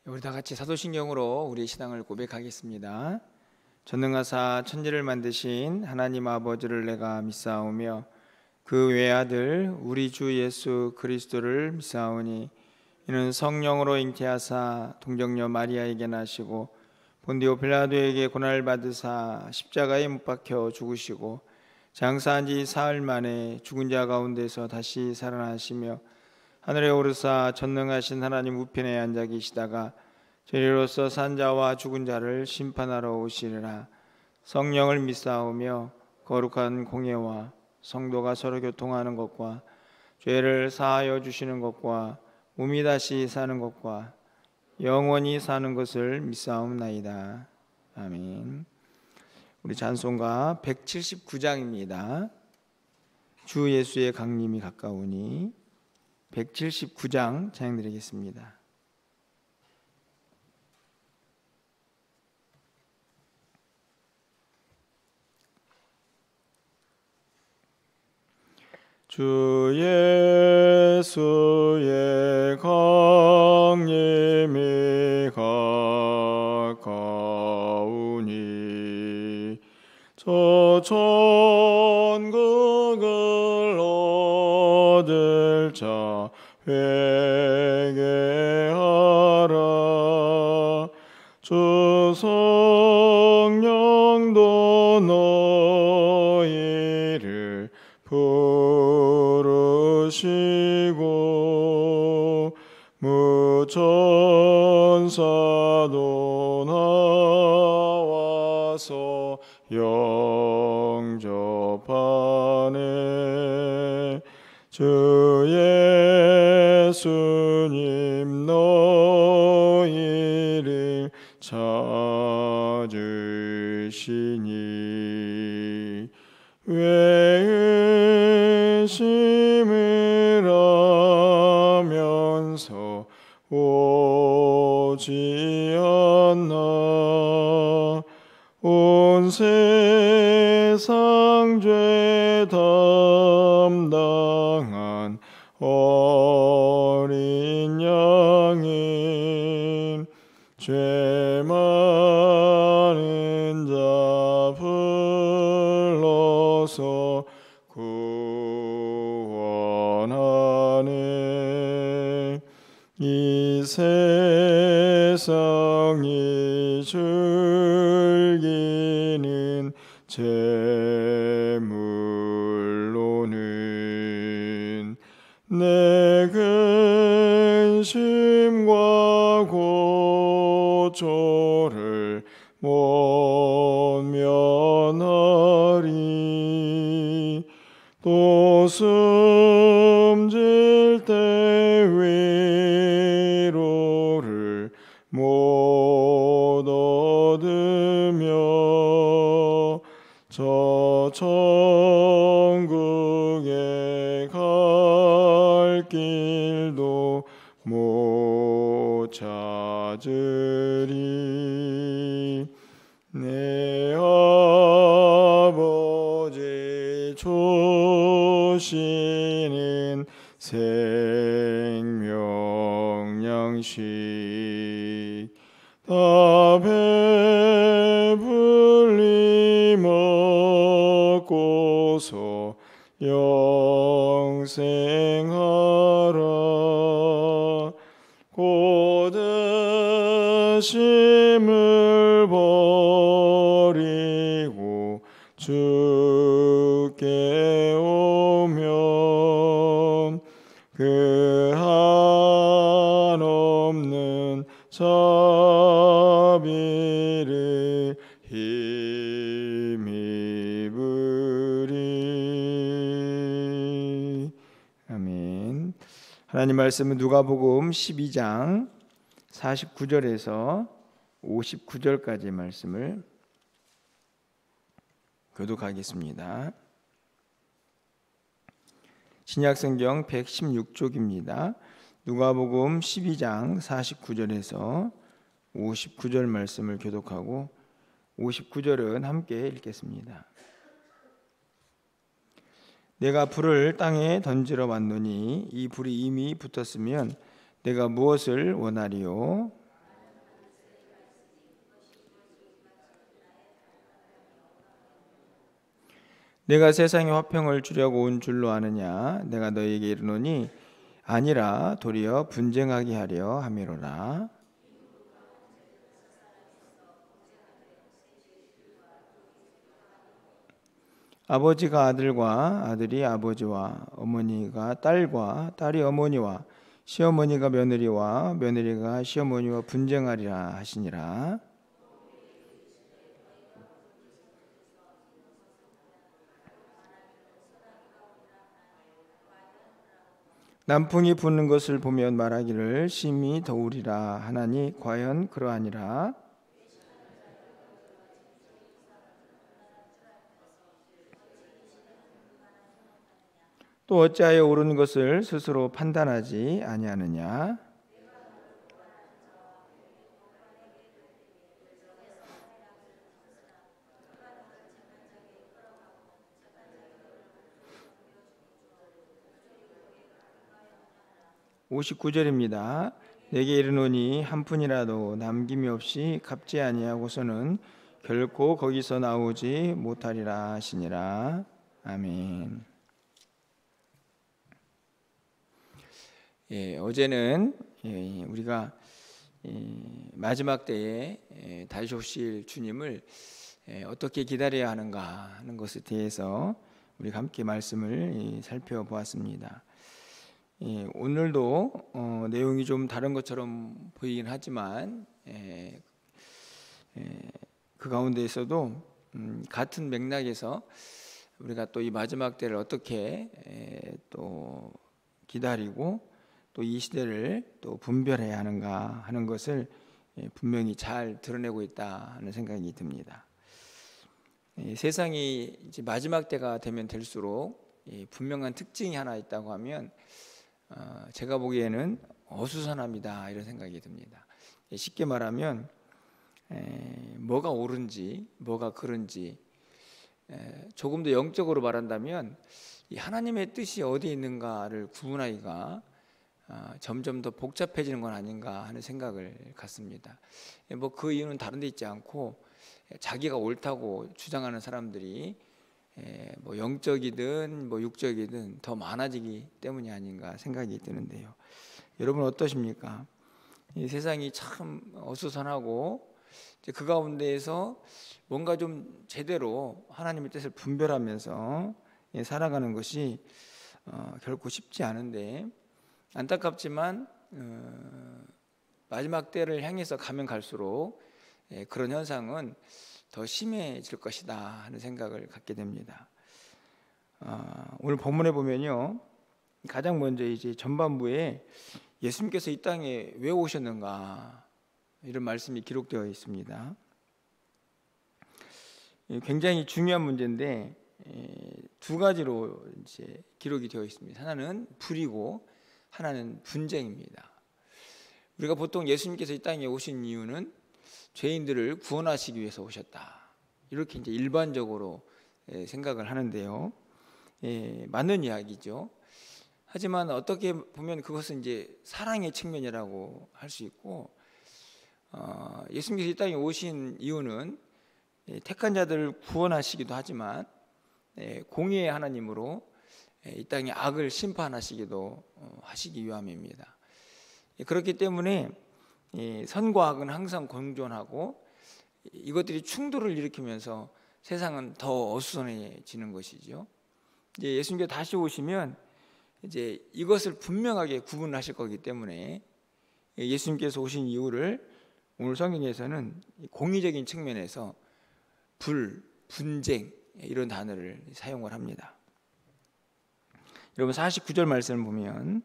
우리 다 같이 사도신경으로 우리의 신앙을 고백하겠습니다. 전능하사 천지를 만드신 하나님 아버지를 내가 믿사오며 그 외아들 우리 주 예수 그리스도를 믿사오니 이는 성령으로 잉태하사 동정녀 마리아에게 나시고 본디오 빌라도에게 고난을 받으사 십자가에 못 박혀 죽으시고 장사한 지 사흘 만에 죽은 자 가운데서 다시 살아나시며 하늘에 오르사 전능하신 하나님 우편에 앉아 계시다가 저리로서 산 자와 죽은 자를 심판하러 오시리라. 성령을 믿사오며 거룩한 공예와 성도가 서로 교통하는 것과 죄를 사하여 주시는 것과 몸이 다시 사는 것과 영원히 사는 것을 믿사옵나이다. 아멘. 우리 찬송가 179장입니다. 주 예수의 강림이 가까우니 179장 찬양드리겠습니다. 주 예수의 강림이 가까우니 저 천국을 얻을 자 회개하라. 주 성령도 너희를 부르시고 무천사도 나와서 영접하네. 주 예수님 너희를 찾으시니 왜 의심을 하면서 오지 않나. 온 세상 죄 담당한 어린 양인 죄 많은 자 불러서 구원하네. 이 세상이 즐기는 재물로는 내 근심과 고초를 못 면하리. 또 숨질 때 위로를 못 얻으며 저 천국에 갈 길도 못 찾으리. 내 아버지 주시는 생명양식 다 배불리 먹고서 영생하라. 고드심을 버리고 주께 오면 그 한없는 자비를 힘입으리. 아멘. 하나님 말씀은 누가복음 12장 49절에서 59절까지의 말씀을 교독하겠습니다. 신약성경 116쪽입니다. 누가복음 12장 49절에서 59절 말씀을 교독하고 59절은 함께 읽겠습니다. 내가 불을 땅에 던지러 왔노니 이 불이 이미 붙었으면 내가 무엇을 원하리요? 내가 세상에 화평을 주려고 온 줄로 아느냐? 내가 너희에게 이르노니 아니라 도리어 분쟁하게 하려 함이로라. 아버지가 아들과 아들이 아버지와 어머니가 딸과 딸이 어머니와 시어머니가 며느리와 며느리가 시어머니와 분쟁하리라 하시니라. 남풍이 부는 것을 보면 말하기를 심히 더우리라 하나니 과연 그러하니라. 또 어찌하여 옳은 것을 스스로 판단하지 아니하느냐? (59절입니다) 내게 이르노니 한 푼이라도 남김이 없이 갚지 아니하고서는 결코 거기서 나오지 못하리라 하시니라. 아멘. 어제는 우리가 마지막 때에 다시 오실 주님을 어떻게 기다려야 하는가 하는 것에 대해서 우리가 함께 말씀을 살펴보았습니다. 오늘도 내용이 좀 다른 것처럼 보이긴 하지만 그 가운데에서도 같은 맥락에서 우리가 또 이 마지막 때를 어떻게 또 기다리고 또 이 시대를 또 분별해야 하는가 하는 것을 분명히 잘 드러내고 있다 하는 생각이 듭니다. 세상이 이제 마지막 때가 되면 될수록 분명한 특징이 하나 있다고 하면 제가 보기에는 어수선합니다 이런 생각이 듭니다. 쉽게 말하면 뭐가 옳은지 뭐가 그른지 조금 더 영적으로 말한다면 이 하나님의 뜻이 어디에 있는가를 구분하기가 점점 더 복잡해지는 건 아닌가 하는 생각을 갖습니다. 뭐 그 이유는 다른 데 있지 않고 자기가 옳다고 주장하는 사람들이 뭐 영적이든 뭐 육적이든 더 많아지기 때문이 아닌가 생각이 드는데요. 여러분 어떠십니까? 이 세상이 참 어수선하고 이제 그 가운데에서 뭔가 좀 제대로 하나님의 뜻을 분별하면서 살아가는 것이 결코 쉽지 않은데 안타깝지만 마지막 때를 향해서 가면 갈수록 그런 현상은 더 심해질 것이다 하는 생각을 갖게 됩니다. 오늘 본문에 보면요, 가장 먼저 이제 전반부에 예수님께서 이 땅에 왜 오셨는가 이런 말씀이 기록되어 있습니다. 굉장히 중요한 문제인데 두 가지로 이제 기록이 되어 있습니다. 하나는 불이고 하나는 분쟁입니다. 우리가 보통 예수님께서 이 땅에 오신 이유는 죄인들을 구원하시기 위해서 오셨다. 이렇게 이제 일반적으로 생각을 하는데요. 맞는 이야기죠. 하지만 어떻게 보면 그것은 이제 사랑의 측면이라고 할 수 있고, 예수님께서 이 땅에 오신 이유는 택한 자들을 구원하시기도 하지만 공의의 하나님으로 이 땅의 악을 심판하시기도 하시기 위함입니다. 그렇기 때문에 선과 악은 항상 공존하고 이것들이 충돌을 일으키면서 세상은 더 어수선해지는 것이죠. 이제 예수님께서 다시 오시면 이제 이것을 분명하게 구분하실 거기 때문에 예수님께서 오신 이유를 오늘 성경에서는 공의적인 측면에서 불, 분쟁 이런 단어를 사용을 합니다. 여러분 49절 말씀을 보면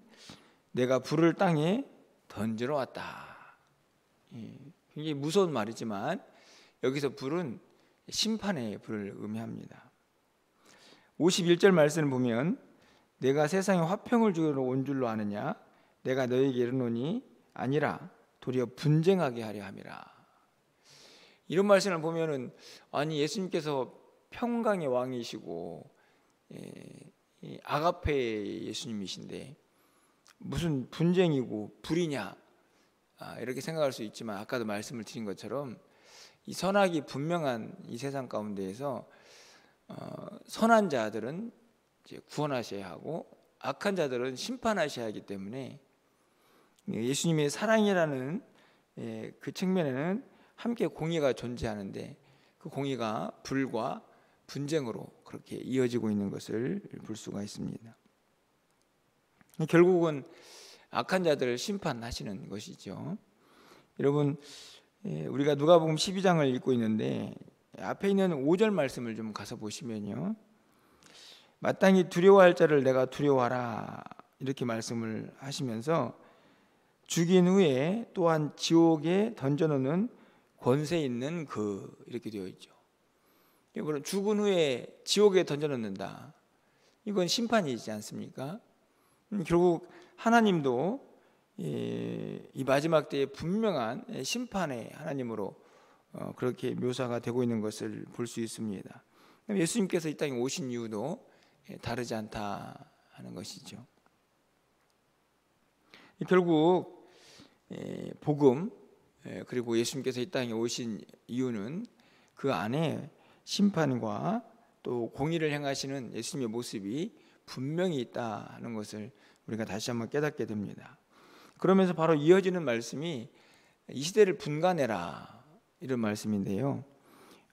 내가 불을 땅에 던지러 왔다. 굉장히 무서운 말이지만 여기서 불은 심판의 불을 의미합니다. 51절 말씀을 보면 내가 세상에 화평을 주러 온 줄로 아느냐? 내가 너에게 이르노니 아니라 도리어 분쟁하게 하려 함이라. 이런 말씀을 보면은 아니 예수님께서 평강의 왕이시고 아가페 예수님이신데 무슨 분쟁이고 불이냐 이렇게 생각할 수 있지만 아까도 말씀을 드린 것처럼 이 선악이 분명한 이 세상 가운데에서 선한 자들은 이제 구원하셔야 하고 악한 자들은 심판하셔야 하기 때문에 예수님의 사랑이라는 그 측면에는 함께 공의가 존재하는데 그 공의가 불과 분쟁으로 그렇게 이어지고 있는 것을 볼 수가 있습니다. 결국은 악한 자들을 심판하시는 것이죠. 여러분, 우리가 누가복음 12장을 읽고 있는데 앞에 있는 5절 말씀을 좀 가서 보시면요, 마땅히 두려워할 자를 내가 두려워하라 이렇게 말씀을 하시면서 죽인 후에 또한 지옥에 던져놓는 권세 있는 이렇게 되어 있죠. 이거는 죽은 후에 지옥에 던져놓는다, 이건 심판이지 않습니까? 결국 하나님도 이 마지막 때에 분명한 심판의 하나님으로 그렇게 묘사가 되고 있는 것을 볼 수 있습니다. 예수님께서 이 땅에 오신 이유도 다르지 않다 하는 것이죠. 결국 복음 그리고 예수님께서 이 땅에 오신 이유는 그 안에 심판과 또 공의를 행하시는 예수님의 모습이 분명히 있다 하는 것을 우리가 다시 한번 깨닫게 됩니다. 그러면서 바로 이어지는 말씀이 이 시대를 분간해라 이런 말씀인데요,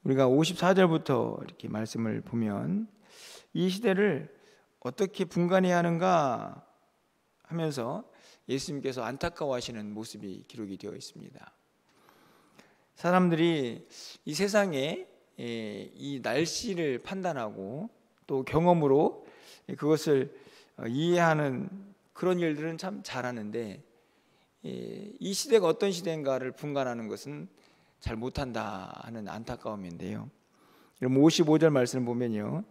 우리가 54절부터 이렇게 말씀을 보면 이 시대를 어떻게 분간해야 하는가 하면서 예수님께서 안타까워하시는 모습이 기록이 되어 있습니다. 사람들이 이 세상에 이 날씨를 판단하고 또 경험으로 그것을 이해하는 그런 일들은 참 잘하는데 이 시대가 어떤 시대인가를 분간하는 것은 잘 못한다 하는 안타까움인데요, 55절 말씀을 보면요,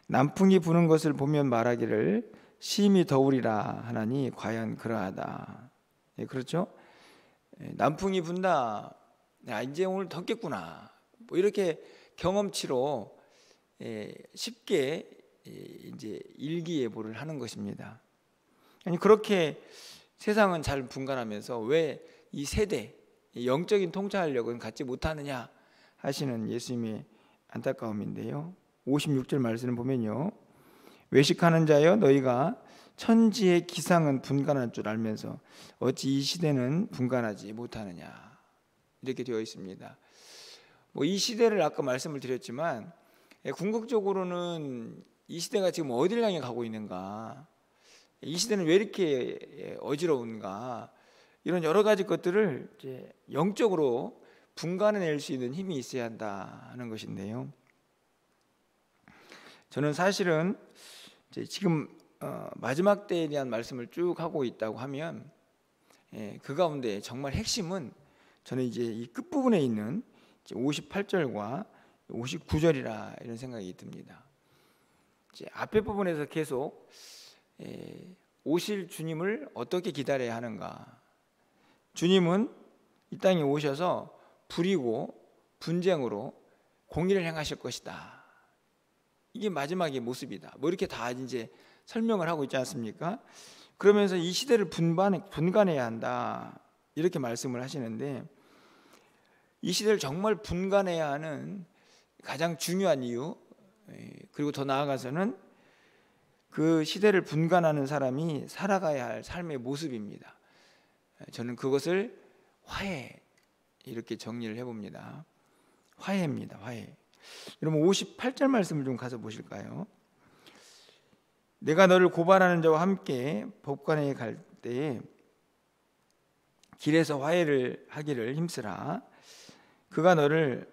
남풍이 부는 것을 보면 말하기를 심히 더우리라 하나니 과연 그러하다. 그렇죠? 남풍이 분다, 이제 오늘 덥겠구나, 뭐 이렇게 경험치로 쉽게 이제 일기예보를 하는 것입니다. 아니, 그렇게 세상은 잘 분간하면서 왜 이 세대 영적인 통찰력은 갖지 못하느냐 하시는 예수님의 안타까움인데요, 56절 말씀을 보면요, 외식하는 자여 너희가 천지의 기상은 분간할 줄 알면서 어찌 이 시대는 분간하지 못하느냐 이렇게 되어 있습니다. 이 시대를 아까 말씀을 드렸지만 궁극적으로는 이 시대가 지금 어디를 향해 가고 있는가, 이 시대는 왜 이렇게 어지러운가, 이런 여러 가지 것들을 이제 영적으로 분간해낼 수 있는 힘이 있어야 한다 하는 것인데요, 저는 사실은 지금 마지막 때에 대한 말씀을 쭉 하고 있다고 하면 그 가운데 정말 핵심은 저는 이제 이 끝부분에 있는 58절과 59절이라 이런 생각이 듭니다. 이제 앞에 부분에서 계속 오실 주님을 어떻게 기다려야 하는가, 주님은 이 땅에 오셔서 불이고 분쟁으로 공의를 행하실 것이다, 이게 마지막의 모습이다, 뭐 이렇게 다 이제 설명을 하고 있지 않습니까? 그러면서 이 시대를 분간해야 한다 이렇게 말씀을 하시는데, 이 시대를 정말 분간해야 하는 가장 중요한 이유, 그리고 더 나아가서는 그 시대를 분간하는 사람이 살아가야 할 삶의 모습입니다. 저는 그것을 화해 이렇게 정리를 해봅니다. 화해입니다. 화해. 여러분 58절 말씀을 좀 가서 보실까요? 내가 너를 고발하는 자와 함께 법관에 갈 때에 길에서 화해를 하기를 힘쓰라. 그가 너를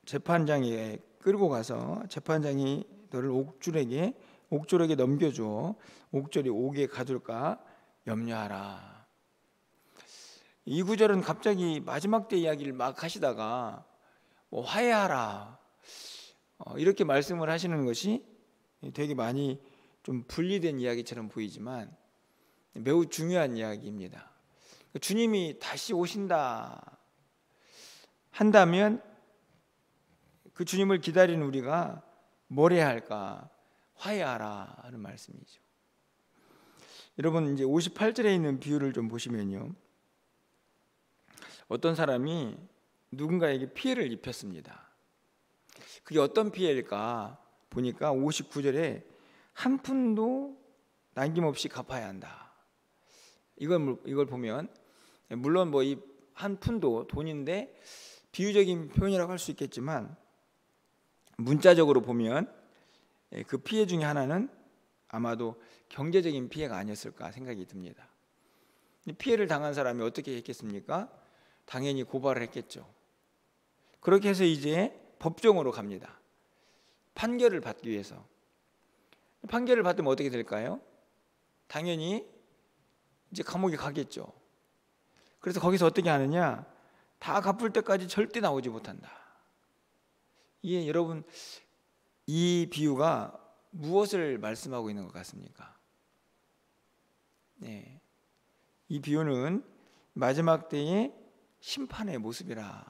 재판장에 끌고 가서 재판장이 너를 옥졸에게 넘겨주어 옥졸이 옥에 가둘까 염려하라. 이 구절은 갑자기 마지막 때 이야기를 막 하시다가 화해하라 이렇게 말씀을 하시는 것이 되게 많이 좀 분리된 이야기처럼 보이지만 매우 중요한 이야기입니다. 주님이 다시 오신다 한다면 그 주님을 기다리는 우리가 뭘 해야 할까? 화해하라 하는 말씀이죠. 여러분 이제 58절에 있는 비유를 좀 보시면요, 어떤 사람이 누군가에게 피해를 입혔습니다. 그게 어떤 피해일까? 보니까 59절에 한 푼도 남김없이 갚아야 한다. 이걸 보면 물론 뭐 이 한 푼도 돈인데 비유적인 표현이라고 할 수 있겠지만 문자적으로 보면 그 피해 중에 하나는 아마도 경제적인 피해가 아니었을까 생각이 듭니다. 피해를 당한 사람이 어떻게 했겠습니까? 당연히 고발을 했겠죠. 그렇게 해서 이제 법정으로 갑니다. 판결을 받기 위해서. 판결을 받으면 어떻게 될까요? 당연히 이제 감옥에 가겠죠. 그래서 거기서 어떻게 하느냐? 다 갚을 때까지 절대 나오지 못한다. 이게 여러분, 이 비유가 무엇을 말씀하고 있는 것 같습니까? 네, 이 비유는 마지막 때의 심판의 모습이라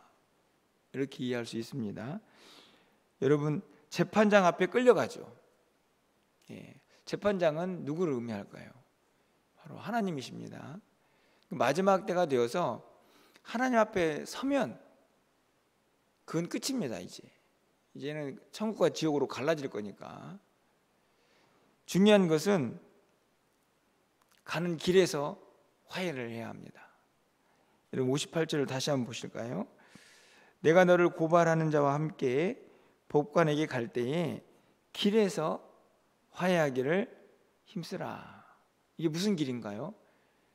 이렇게 이해할 수 있습니다. 여러분, 재판장 앞에 끌려가죠. 재판장은 누구를 의미할까요? 바로 하나님이십니다. 마지막 때가 되어서 하나님 앞에 서면 그건 끝입니다. 이제는 천국과 지옥으로 갈라질 거니까. 중요한 것은 가는 길에서 화해를 해야 합니다. 여러분 58절을 다시 한번 보실까요? 내가 너를 고발하는 자와 함께 법관에게 갈 때에 길에서 화해하기를 힘쓰라. 이게 무슨 길인가요?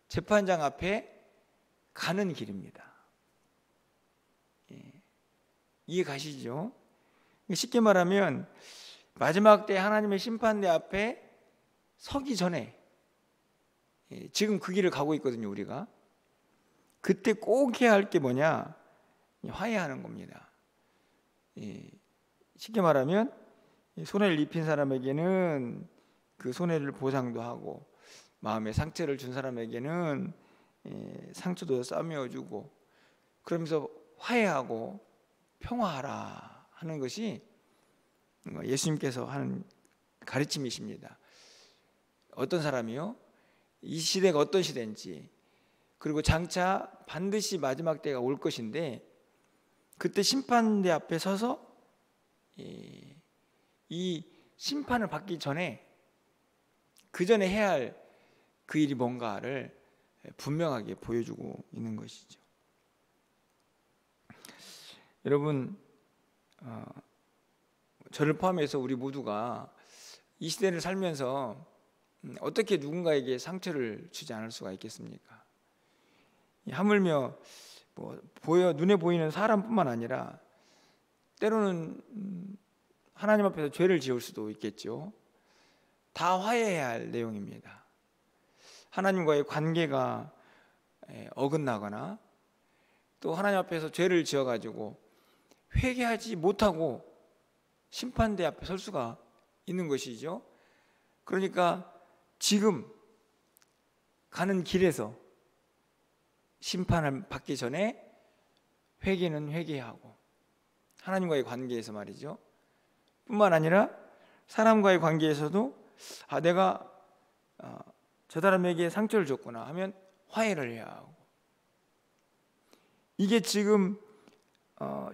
재판장 앞에 가는 길입니다. 이해 가시죠? 쉽게 말하면 마지막 때 하나님의 심판대 앞에 서기 전에 지금 그 길을 가고 있거든요. 우리가 그때 꼭 해야 할 게 뭐냐? 화해하는 겁니다. 쉽게 말하면 손해를 입힌 사람에게는 그 손해를 보상도 하고 마음의 상처를 준 사람에게는 상처도 싸매어주고 그러면서 화해하고 평화하라 하는 것이 예수님께서 하는 가르침이십니다. 어떤 사람이요? 이 시대가 어떤 시대인지 그리고 장차 반드시 마지막 때가 올 것인데 그때 심판대 앞에 서서 이 심판을 받기 전에 그 전에 해야 할 그 일이 뭔가를 분명하게 보여주고 있는 것이죠. 여러분, 저를 포함해서 우리 모두가 이 시대를 살면서 어떻게 누군가에게 상처를 주지 않을 수가 있겠습니까? 하물며 눈에 보이는 사람뿐만 아니라 때로는 하나님 앞에서 죄를 지을 수도 있겠죠. 다 화해해야 할 내용입니다. 하나님과의 관계가 어긋나거나 또 하나님 앞에서 죄를 지어가지고 회개하지 못하고 심판대 앞에 설 수가 있는 것이죠. 그러니까 지금 가는 길에서 심판을 받기 전에 회개는 회개하고 하나님과의 관계에서 말이죠. 뿐만 아니라 사람과의 관계에서도 내가 저 사람에게 상처를 줬구나 하면 화해를 해야 하고 이게 지금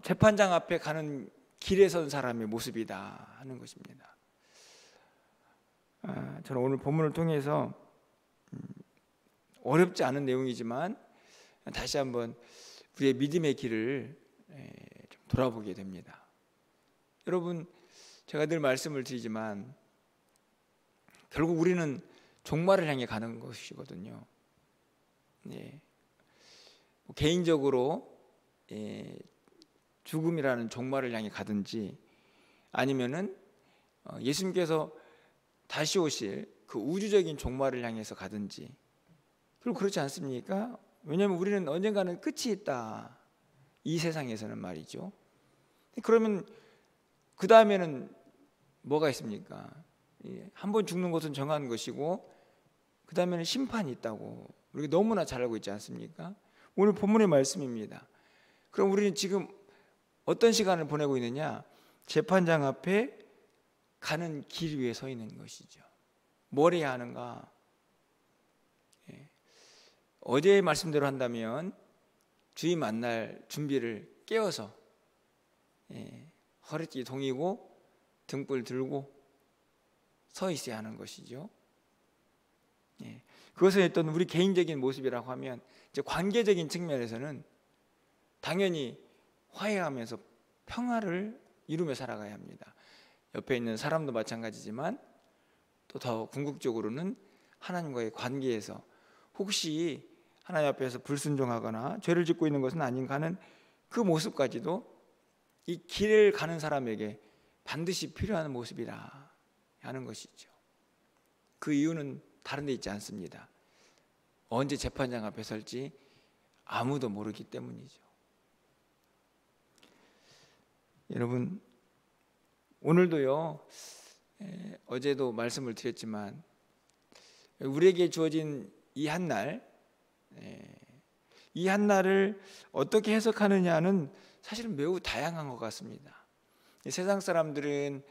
재판장 앞에 가는 길에 선 사람의 모습이다 하는 것입니다. 저는 오늘 본문을 통해서 어렵지 않은 내용이지만 다시 한번 우리의 믿음의 길을 좀 돌아보게 됩니다. 여러분, 제가 늘 말씀을 드리지만 결국 우리는 종말을 향해 가는 것이거든요. 개인적으로 죽음이라는 종말을 향해 가든지 아니면은 예수님께서 다시 오실 그 우주적인 종말을 향해서 가든지 그리고 그렇지 않습니까? 왜냐하면 우리는 언젠가는 끝이 있다. 이 세상에서는 말이죠. 그러면 그 다음에는 뭐가 있습니까? 한 번 죽는 것은 정한 것이고 그 다음에는 심판이 있다고 우리가 너무나 잘 알고 있지 않습니까? 오늘 본문의 말씀입니다. 그럼 우리는 지금 어떤 시간을 보내고 있느냐? 재판장 앞에 가는 길 위에 서 있는 것이죠. 뭘 해야 하는가? 어제의 말씀대로 한다면 주님 만날 준비를 깨워서 허리띠 동이고 등불 들고 서 있어야 하는 것이죠. 그것을 했던 우리 개인적인 모습이라고 하면 이제 관계적인 측면에서는 당연히 화해하면서 평화를 이루며 살아가야 합니다. 옆에 있는 사람도 마찬가지지만 또 더 궁극적으로는 하나님과의 관계에서 혹시 하나님 앞에서 불순종하거나 죄를 짓고 있는 것은 아닌가 하는 그 모습까지도 이 길을 가는 사람에게 반드시 필요한 모습이라 하는 것이죠. 그 이유는 다른 데 있지 않습니다. 언제 재판장 앞에 설지 아무도 모르기 때문이죠. 여러분, 오늘도요, 어제도 말씀을 드렸지만 우리에게 주어진 이 한날, 이 한날을 어떻게 해석하느냐는 사실은 매우 다양한 것 같습니다. 세상 사람들은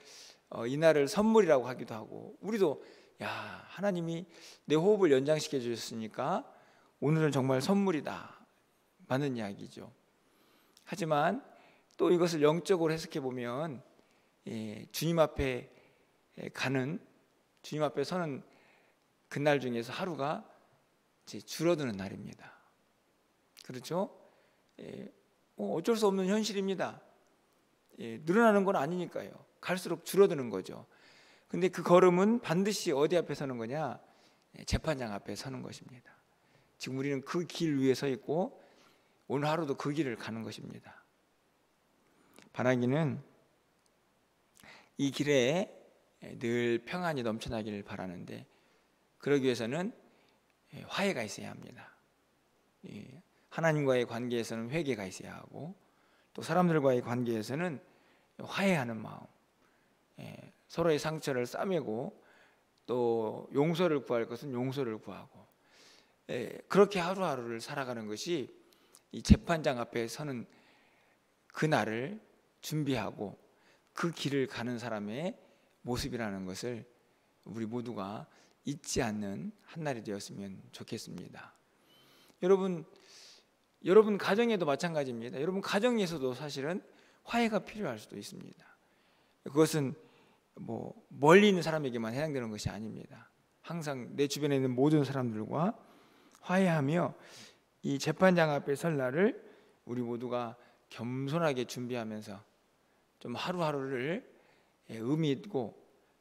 이 날을 선물이라고 하기도 하고, 우리도 야, 하나님이 내 호흡을 연장시켜 주셨으니까 오늘은 정말 선물이다, 맞는 이야기죠. 하지만 또 이것을 영적으로 해석해 보면 주님 앞에 가는, 주님 앞에 서는 그날 중에서 하루가 이제 줄어드는 날입니다. 그렇죠? 어쩔 수 없는 현실입니다. 늘어나는 건 아니니까요. 갈수록 줄어드는 거죠. 근데 그 걸음은 반드시 어디 앞에 서는 거냐? 재판장 앞에 서는 것입니다. 지금 우리는 그 길 위에 서 있고 오늘 하루도 그 길을 가는 것입니다. 바라기는 이 길에 늘 평안이 넘쳐나기를 바라는데, 그러기 위해서는 화해가 있어야 합니다. 하나님과의 관계에서는 회개가 있어야 하고, 또 사람들과의 관계에서는 화해하는 마음, 서로의 상처를 싸매고 또 용서를 구할 것은 용서를 구하고, 그렇게 하루하루를 살아가는 것이 이 재판장 앞에 서는 그날을 준비하고 그 길을 가는 사람의 모습이라는 것을 우리 모두가 잊지 않는 한날이 되었으면 좋겠습니다. 여러분 가정에도 마찬가지입니다. 여러분 가정에서도 사실은 화해가 필요할 수도 있습니다. 그것은 멀리 있는 사람에게만 해당되는 것이 아닙니다. 항상 내 주변에 있는 모든 사람들과 화해하며 이 재판장 앞에 설 날을 우리 모두가 겸손하게 준비하면서 좀 하루하루를 의미 있고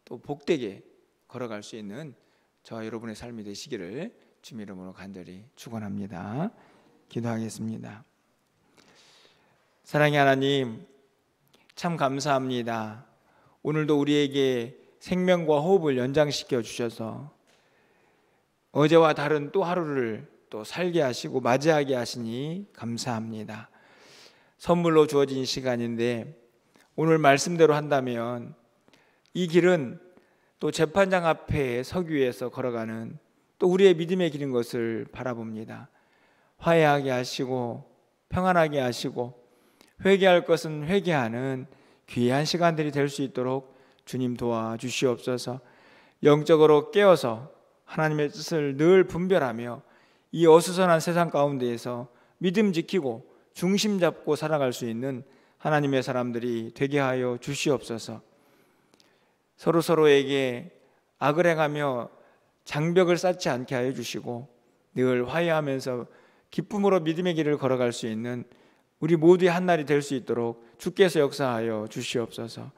또 복되게 걸어갈 수 있는 저와 여러분의 삶이 되시기를 주님의 이름으로 간절히 축원합니다. 기도하겠습니다. 사랑의 하나님, 참 감사합니다. 오늘도 우리에게 생명과 호흡을 연장시켜 주셔서 어제와 다른 또 하루를 또 살게 하시고 맞이하게 하시니 감사합니다. 선물로 주어진 시간인데 오늘 말씀대로 한다면 이 길은 또 재판장 앞에 서기 위해서 걸어가는 또 우리의 믿음의 길인 것을 바라봅니다. 화해하게 하시고 평안하게 하시고 회개할 것은 회개하는 귀한 시간들이 될 수 있도록 주님 도와주시옵소서. 영적으로 깨어서 하나님의 뜻을 늘 분별하며 이 어수선한 세상 가운데에서 믿음 지키고 중심 잡고 살아갈 수 있는 하나님의 사람들이 되게 하여 주시옵소서. 서로에게 악을 행하며 장벽을 쌓지 않게 하여 주시고 늘 화해하면서 기쁨으로 믿음의 길을 걸어갈 수 있는 우리 모두의 한날이 될 수 있도록 주께서 역사하여 주시옵소서.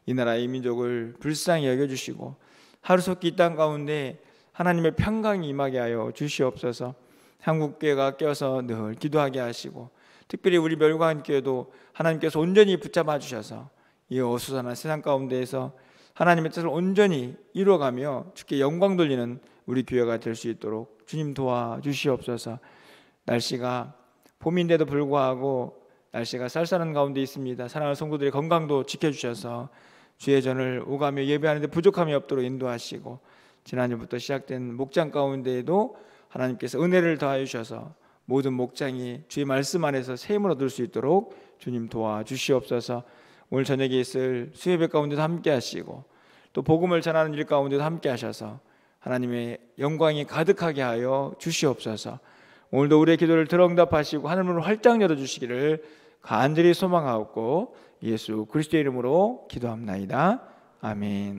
이 나라 이 민족을 불쌍히 여겨주시고 하루속히 이 땅 가운데 하나님의 평강이 임하게 하여 주시옵소서. 한국교회가 껴서 늘 기도하게 하시고 특별히 우리 멸관교회도 하나님께서 온전히 붙잡아 주셔서 이 어수선한 세상 가운데에서 하나님의 뜻을 온전히 이루어가며 주께 영광 돌리는 우리 교회가 될 수 있도록 주님 도와주시옵소서. 날씨가 봄인데도 불구하고 날씨가 쌀쌀한 가운데 있습니다. 사랑하는 성도들의 건강도 지켜주셔서 주의 전을 오가며 예배하는데 부족함이 없도록 인도하시고 지난주부터 시작된 목장 가운데에도 하나님께서 은혜를 더하여 주셔서 모든 목장이 주의 말씀 안에서 샘을 얻을 수 있도록 주님 도와주시옵소서. 오늘 저녁에 있을 수요예배 가운데도 함께 하시고 또 복음을 전하는 일 가운데도 함께 하셔서 하나님의 영광이 가득하게 하여 주시옵소서. 오늘도 우리의 기도를 들응답하시고 하늘문을 활짝 열어주시기를 간절히 소망하옵고 예수 그리스도의 이름으로 기도합나이다. 아멘.